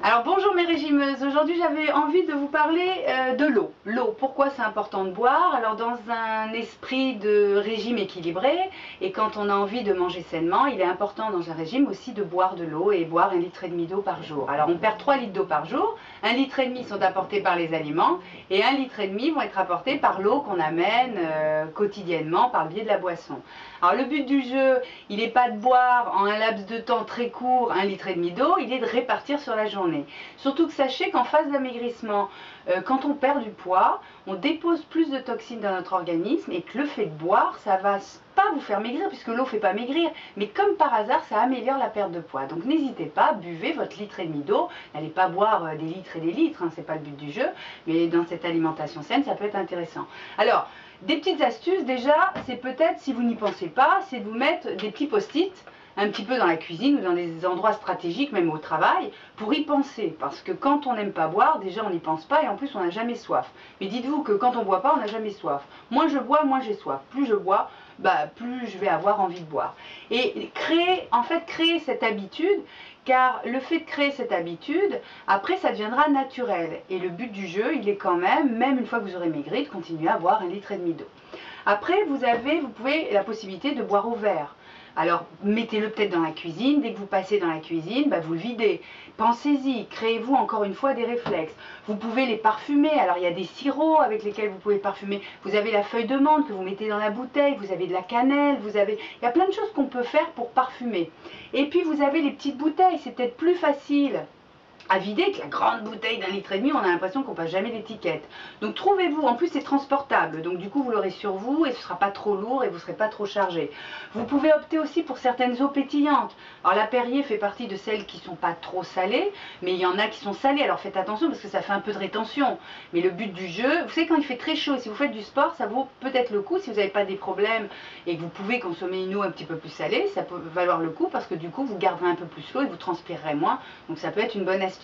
Alors bonjour mes régimeuses, aujourd'hui j'avais envie de vous parler de l'eau. L'eau, pourquoi c'est important de boire? Alors dans un esprit de régime équilibré, et quand on a envie de manger sainement, il est important dans un régime aussi de boire de l'eau et boire 1,5 litre d'eau par jour. Alors on perd 3 litres d'eau par jour, 1,5 litre sont apportés par les aliments et 1,5 litre vont être apportés par l'eau qu'on amène quotidiennement par le biais de la boisson. Alors le but du jeu, il n'est pas de boire en un laps de temps très court 1,5 litre d'eau, il est de répartir sur la journée. Surtout que sachez qu'en phase d'amaigrissement, quand on perd du poids, on dépose plus de toxines dans notre organisme et que le fait de boire, ça va pas vous faire maigrir puisque l'eau ne fait pas maigrir, mais comme par hasard, ça améliore la perte de poids. Donc n'hésitez pas, buvez votre 1,5 litre d'eau. N'allez pas boire des litres et des litres, hein, c'est pas le but du jeu, mais dans cette alimentation saine, ça peut être intéressant. Alors, des petites astuces, déjà, c'est peut-être, si vous n'y pensez pas, c'est de vous mettre des petits post-it un petit peu dans la cuisine ou dans des endroits stratégiques, même au travail, pour y penser. Parce que quand on n'aime pas boire, déjà on n'y pense pas et en plus on n'a jamais soif. Mais dites-vous que quand on ne boit pas, on n'a jamais soif. Moins je bois, moins j'ai soif. Plus je bois, plus je vais avoir envie de boire. Et créer cette habitude, car le fait de créer cette habitude, après ça deviendra naturel. Et le but du jeu, il est quand même une fois que vous aurez maigri, de continuer à boire 1,5 litre d'eau. Après, vous pouvez la possibilité de boire au verre. Alors, mettez-le peut-être dans la cuisine. Dès que vous passez dans la cuisine, vous le videz. Pensez-y, créez-vous encore une fois des réflexes. Vous pouvez les parfumer. Alors, il y a des sirops avec lesquels vous pouvez parfumer. Vous avez la feuille de menthe que vous mettez dans la bouteille. Vous avez de la cannelle. Il y a plein de choses qu'on peut faire pour parfumer. Et puis, vous avez les petites bouteilles. C'est peut-être plus facile à vider que la grande bouteille d'1,5 litre, on a l'impression qu'on passe jamais l'étiquette. Donc trouvez-vous, en plus c'est transportable, donc du coup vous l'aurez sur vous et ce ne sera pas trop lourd et vous ne serez pas trop chargé. Vous pouvez opter aussi pour certaines eaux pétillantes. Alors la Perrier fait partie de celles qui ne sont pas trop salées, mais il y en a qui sont salées, alors faites attention parce que ça fait un peu de rétention. Mais le but du jeu, vous savez quand il fait très chaud, si vous faites du sport, ça vaut peut-être le coup, si vous n'avez pas des problèmes et que vous pouvez consommer une eau un petit peu plus salée, ça peut valoir le coup parce que du coup vous garderez un peu plus l'eau et vous transpirerez moins, donc ça peut être une bonne astuce.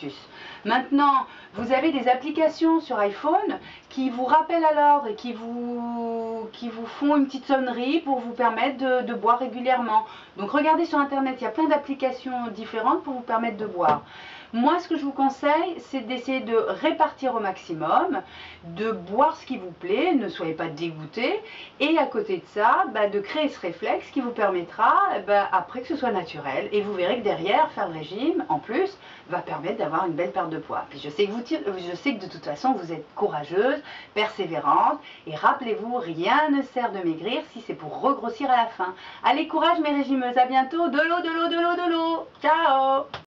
Maintenant, vous avez des applications sur iPhone qui vous rappellent à l'ordre et qui vous font une petite sonnerie pour vous permettre de boire régulièrement. Donc regardez sur internet, il y a plein d'applications différentes pour vous permettre de boire. Moi, ce que je vous conseille, c'est d'essayer de répartir au maximum, de boire ce qui vous plaît, ne soyez pas dégoûtés, et à côté de ça, de créer ce réflexe qui vous permettra après que ce soit naturel. Et vous verrez que derrière, faire le régime, en plus, va permettre d'avoir une belle perte de poids. Puis je sais que de toute façon, vous êtes courageuse, persévérante, et rappelez-vous, rien ne sert de maigrir si c'est pour regrossir à la fin. Allez, courage mes régimeuses, à bientôt, de l'eau, de l'eau, de l'eau, de l'eau. Ciao!